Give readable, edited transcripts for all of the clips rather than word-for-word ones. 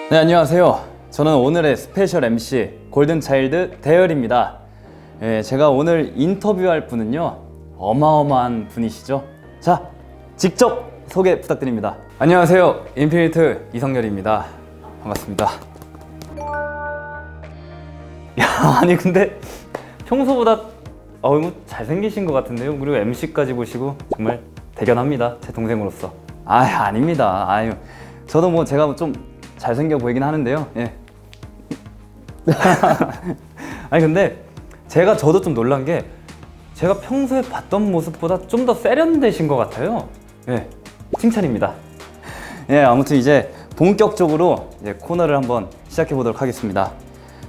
네, 안녕하세요. 저는 오늘의 스페셜 MC 골든차일드 대열입니다. 제가 오늘 인터뷰할 분은요, 어마어마한 분이시죠. 자, 직접 소개 부탁드립니다. 안녕하세요, 인피니트 이성열입니다. 반갑습니다. 야, 아니 근데 평소보다 잘생기신 것 같은데요. 그리고 MC까지 보시고 정말 대견합니다, 제 동생으로서. 아닙니다. 저도 제가 좀 잘생겨 보이긴 하는데요. 예. 아니 근데 저도 좀 놀란 게, 제가 평소에 봤던 모습보다 좀 더 세련되신 것 같아요. 예, 칭찬입니다. 예, 아무튼 이제 본격적으로 이제 코너를 한번 시작해 보도록 하겠습니다.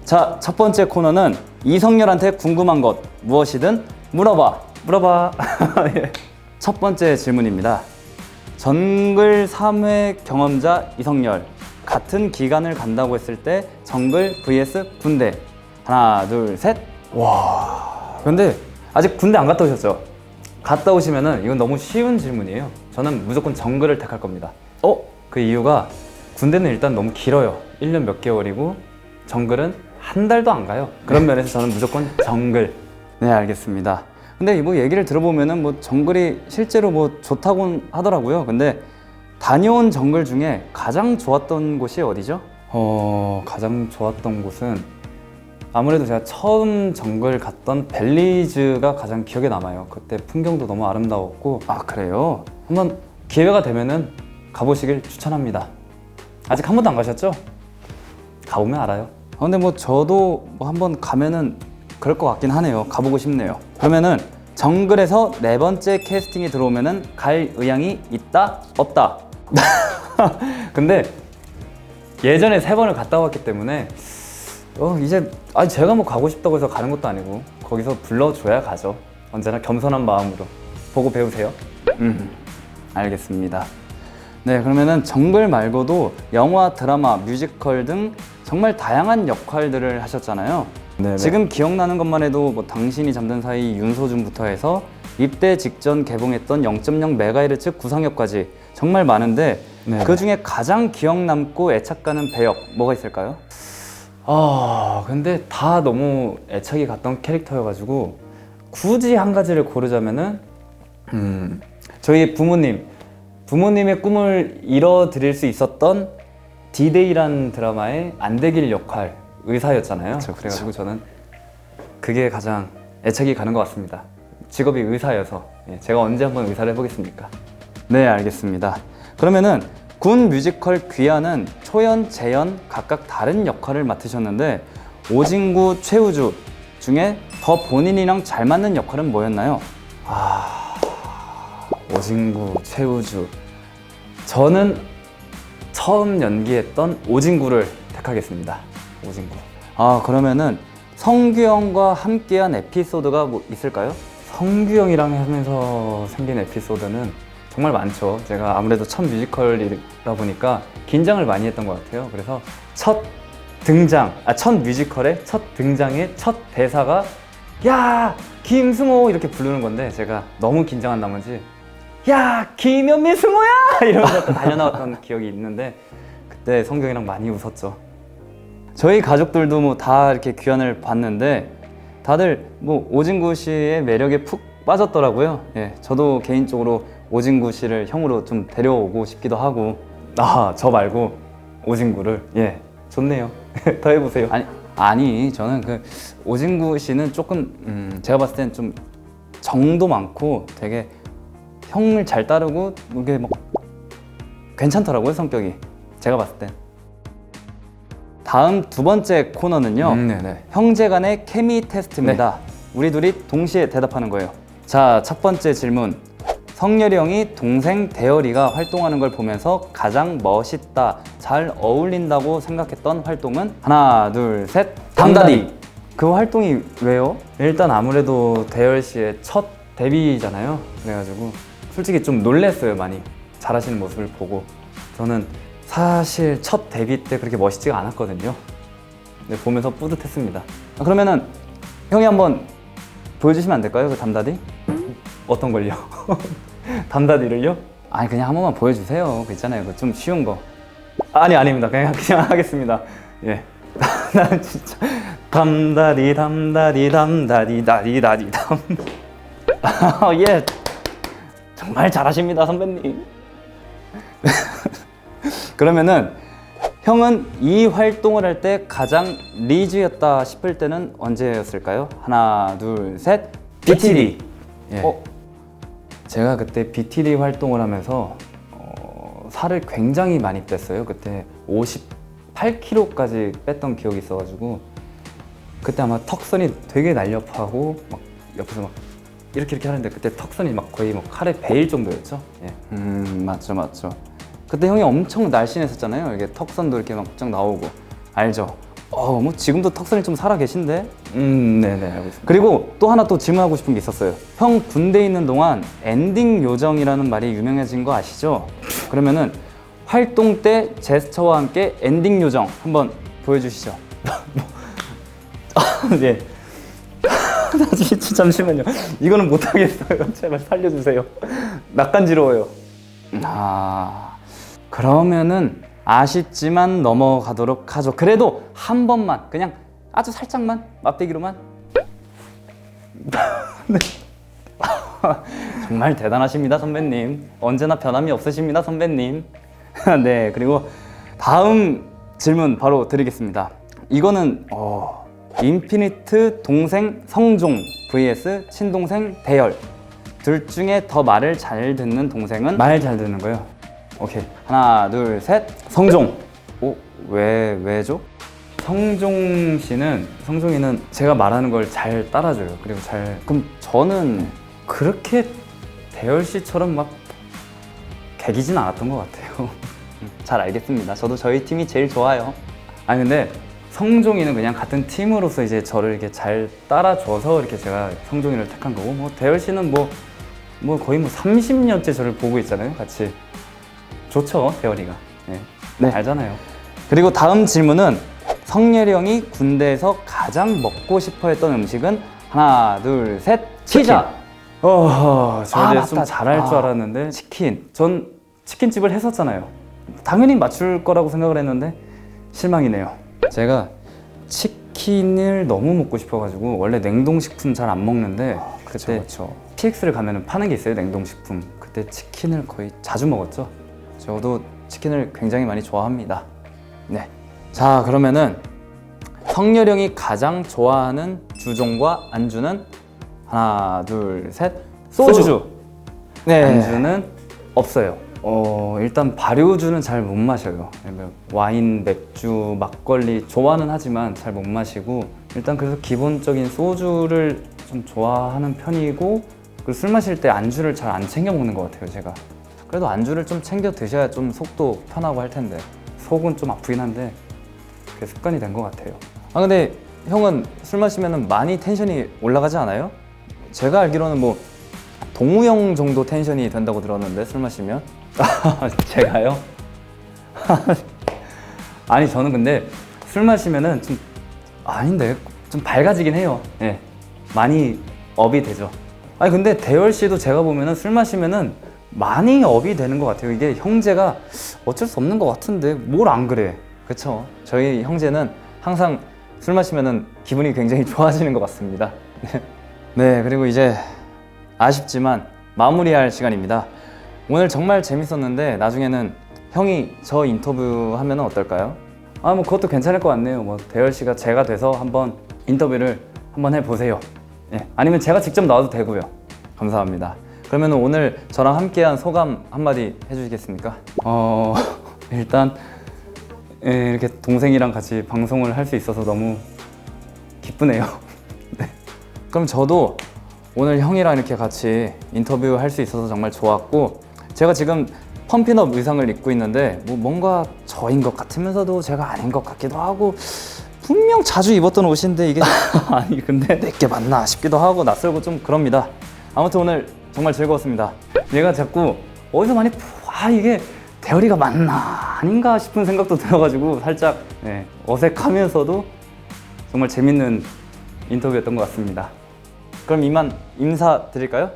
자, 첫 번째 코너는 이성열한테 궁금한 것 무엇이든 물어봐. 예. 첫 번째 질문입니다. 정글 3회 경험자 이성열, 같은 기간을 간다고 했을 때 정글 vs 군대, 하나 둘 셋. 와, 근데 아직 군대 안 갔다 오셨죠? 갔다 오시면은 이건 너무 쉬운 질문이에요. 저는 무조건 정글을 택할 겁니다. 그 이유가, 군대는 일단 너무 길어요. 1년 몇 개월이고 정글은 한 달도 안 가요. 그런 면에서 저는 무조건 정글. 네, 알겠습니다. 근데 얘기를 들어보면은 정글이 실제로 좋다고 하더라고요. 근데 다녀온 정글 중에 가장 좋았던 곳이 어디죠? 가장 좋았던 곳은 아무래도 제가 처음 정글 갔던 벨리즈가 가장 기억에 남아요. 그때 풍경도 너무 아름다웠고. 아, 그래요? 한번 기회가 되면은 가보시길 추천합니다. 아직 한 번도 안 가셨죠? 가보면 알아요. 근데 저도 한번 가면은 그럴 것 같긴 하네요. 가보고 싶네요. 그러면은 정글에서 네 번째 캐스팅이 들어오면은 갈 의향이 있다? 없다? 근데 예전에 3번을 갔다 왔기 때문에 이제 제가 가고 싶다고 해서 가는 것도 아니고, 거기서 불러줘야 가죠. 언제나 겸손한 마음으로 보고 배우세요. 알겠습니다. 네, 그러면은 정글 말고도 영화, 드라마, 뮤지컬 등 정말 다양한 역할들을 하셨잖아요. 네네. 지금 기억나는 것만 해도 당신이 잠든 사이 윤소준부터 해서 입대 직전 개봉했던 0.0MHz 구상역까지 정말 많은데, 네네, 그 중에 가장 기억 남고 애착 가는 배역 뭐가 있을까요? 근데 다 너무 애착이 갔던 캐릭터여가지고 굳이 한 가지를 고르자면은 저희 부모님의 꿈을 이뤄드릴 수 있었던 디데이라는 드라마의 안대길 역할, 의사였잖아요. 그래가지고 저는 그게 가장 애착이 가는 것 같습니다. 직업이 의사여서. 제가 언제 한번 의사를 해보겠습니까? 네, 알겠습니다. 그러면은 군 뮤지컬 귀하는 초연, 재연 각각 다른 역할을 맡으셨는데, 오진구, 최우주 중에 더 본인이랑 잘 맞는 역할은 뭐였나요? 오진구, 최우주. 저는 처음 연기했던 오진구를 택하겠습니다. 오진구. 그러면은 성규 형과 함께한 에피소드가 있을까요? 성규 형이랑 하면서 생긴 에피소드는 정말 많죠. 제가 아무래도 첫 뮤지컬이다 보니까 긴장을 많이 했던 것 같아요. 그래서 첫 뮤지컬의 첫 등장의 첫 대사가 야, 김승호 이렇게 부르는 건데, 제가 너무 긴장한 나머지 야, 김현미 승호야! 이러면서 달려나왔던 기억이 있는데, 그때 성규 형이랑 많이 웃었죠. 저희 가족들도 다 이렇게 귀환을 봤는데 다들 오진구 씨의 매력에 푹 빠졌더라고요. 예, 저도 개인적으로 오진구 씨를 형으로 좀 데려오고 싶기도 하고. 저 말고 오진구를. 예, 좋네요. 더 해보세요. 아니 저는 오진구 씨는 조금 제가 봤을 땐 좀 정도 많고 되게 형을 잘 따르고 이게 괜찮더라고요, 성격이. 제가 봤을 땐. 다음 두 번째 코너는요, 형제 간의 케미 테스트입니다. 네. 우리 둘이 동시에 대답하는 거예요. 자, 첫 번째 질문. 성열이 형이 동생 대열이가 활동하는 걸 보면서 가장 멋있다, 잘 어울린다고 생각했던 활동은? 하나, 둘, 셋. 담다디. 그 활동이 왜요? 일단 아무래도 대열 씨의 첫 데뷔잖아요. 그래가지고 솔직히 좀 놀랬어요, 많이. 잘하시는 모습을 보고. 저는 사실 첫 데뷔 때 그렇게 멋있지가 않았거든요. 근데 보면서 뿌듯했습니다. 그러면은 형이 한번 보여주시면 안 될까요? 그 담다디? 어떤 걸요? 담다디를요? 아니 그냥 한 번만 보여주세요. 그 있잖아요, 그 좀 쉬운 거. 아닙니다. 그냥 하겠습니다. 예. 나 진짜 담다디 담다디 담다디 다디 다디 담. 예. 정말 잘하십니다, 선배님. 그러면은 형은 이 활동을 할 때 가장 리즈였다 싶을 때는 언제였을까요? 하나, 둘, 셋. BTD. 예. 제가 그때 BTD 활동을 하면서 살을 굉장히 많이 뺐어요. 그때 58kg까지 뺐던 기억이 있어가지고 그때 아마 턱선이 되게 날렵하고 막 옆에서 막 이렇게 하는데 그때 턱선이 막 거의 뭐 칼에 베일 정도였죠. 예. 맞죠. 그때 형이 엄청 날씬했었잖아요. 이게 턱선도 이렇게 막 쫙 나오고 알죠? 뭐 지금도 턱선이 좀 살아 계신데? 네네 알고 있습니다. 그리고 또 하나 또 질문하고 싶은 게 있었어요. 형 군대에 있는 동안 엔딩 요정이라는 말이 유명해진 거 아시죠? 그러면은 활동 때 제스처와 함께 엔딩 요정 한번 보여주시죠. 네. 잠시만요. 이거는 못하겠어요. 제발 살려주세요. 낯간지러워요. 그러면은 아쉽지만 넘어가도록 하죠. 그래도 한 번만 그냥 아주 살짝만 맛배기로만. 네. 정말 대단하십니다, 선배님. 언제나 변함이 없으십니다, 선배님. 네, 그리고 다음 질문 바로 드리겠습니다. 이거는 인피니트 동생 성종 vs 친동생 대열. 둘 중에 더 말을 잘 듣는 동생은? 말 잘 듣는 거요? 오케이. 하나, 둘, 셋. 성종. 왜죠? 성종이는 제가 말하는 걸 잘 따라줘요. 그리고 그럼 저는 그렇게 대열 씨처럼 막 개기진 않았던 것 같아요. 잘 알겠습니다. 저도 저희 팀이 제일 좋아요. 근데 성종이는 그냥 같은 팀으로서 이제 저를 이렇게 잘 따라줘서 이렇게 제가 성종이를 택한 거고, 뭐 대열 씨는 뭐 거의 30년째 저를 보고 있잖아요, 같이. 좋죠, 대열이가. 네, 알잖아요. 그리고 다음 질문은 성렬이 형이 군대에서 가장 먹고 싶어 했던 음식은? 하나, 둘, 셋. 피자. 저 이제 좀 잘할 줄 알았는데 치킨. 전 치킨집을 했었잖아요. 당연히 맞출 거라고 생각을 했는데 실망이네요. 제가 치킨을 너무 먹고 싶어가지고 원래 냉동식품 잘 안 먹는데 그때 PX를 가면 파는 게 있어요, 냉동식품. 그때 치킨을 거의 자주 먹었죠. 저도 치킨을 굉장히 많이 좋아합니다. 네. 자, 그러면은 성렬이 형이 가장 좋아하는 주종과 안주는? 하나, 둘, 셋. 소주. 네. 안주는 없어요. 일단 발효주는 잘 못 마셔요. 와인, 맥주, 막걸리 좋아는 하지만 잘 못 마시고, 일단 그래서 기본적인 소주를 좀 좋아하는 편이고, 그리고 술 마실 때 안주를 잘 안 챙겨 먹는 것 같아요, 제가. 그래도 안주를 좀 챙겨 드셔야 좀 속도 편하고 할 텐데, 속은 좀 아프긴 한데 그게 습관이 된 것 같아요. 근데 형은 술 마시면 많이 텐션이 올라가지 않아요? 제가 알기로는 뭐 동우 형 정도 텐션이 된다고 들었는데, 술 마시면. 제가요? 아니, 저는 근데 술 마시면은 좀 아닌데 좀 밝아지긴 해요. 네, 많이 업이 되죠. 근데 대열 씨도 제가 보면은 술 마시면은 많이 업이 되는 것 같아요. 이게 형제가 어쩔 수 없는 것 같은데 뭘 안 그래? 그쵸? 저희 형제는 항상 술 마시면은 기분이 굉장히 좋아지는 것 같습니다. 네, 그리고 이제 아쉽지만 마무리할 시간입니다. 오늘 정말 재밌었는데 나중에는 형이 저 인터뷰 하면 어떨까요? 뭐 그것도 괜찮을 것 같네요. 뭐 대열 씨가 제가 돼서 한번 인터뷰를 한번 해보세요. 예, 아니면 제가 직접 나와도 되고요. 감사합니다. 그러면 오늘 저랑 함께한 소감 한마디 해주시겠습니까? 일단 이렇게 동생이랑 같이 방송을 할 수 있어서 너무 기쁘네요. 네. 그럼 저도 오늘 형이랑 이렇게 같이 인터뷰 할 수 있어서 정말 좋았고, 제가 지금 펌핀업 의상을 입고 있는데 뭔가 저인 것 같으면서도 제가 아닌 것 같기도 하고, 분명 자주 입었던 옷인데 이게 아니 근데 내게 맞나 싶기도 하고 낯설고 좀 그럽니다. 아무튼 오늘 정말 즐거웠습니다. 얘가 자꾸 어디서 많이 이게 대열이가 맞나 아닌가 싶은 생각도 들어가지고 살짝 어색하면서도 정말 재밌는 인터뷰였던 것 같습니다. 그럼 이만 인사드릴까요?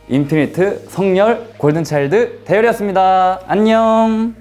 인피니트 성렬 골든차일드 대열이었습니다. 안녕.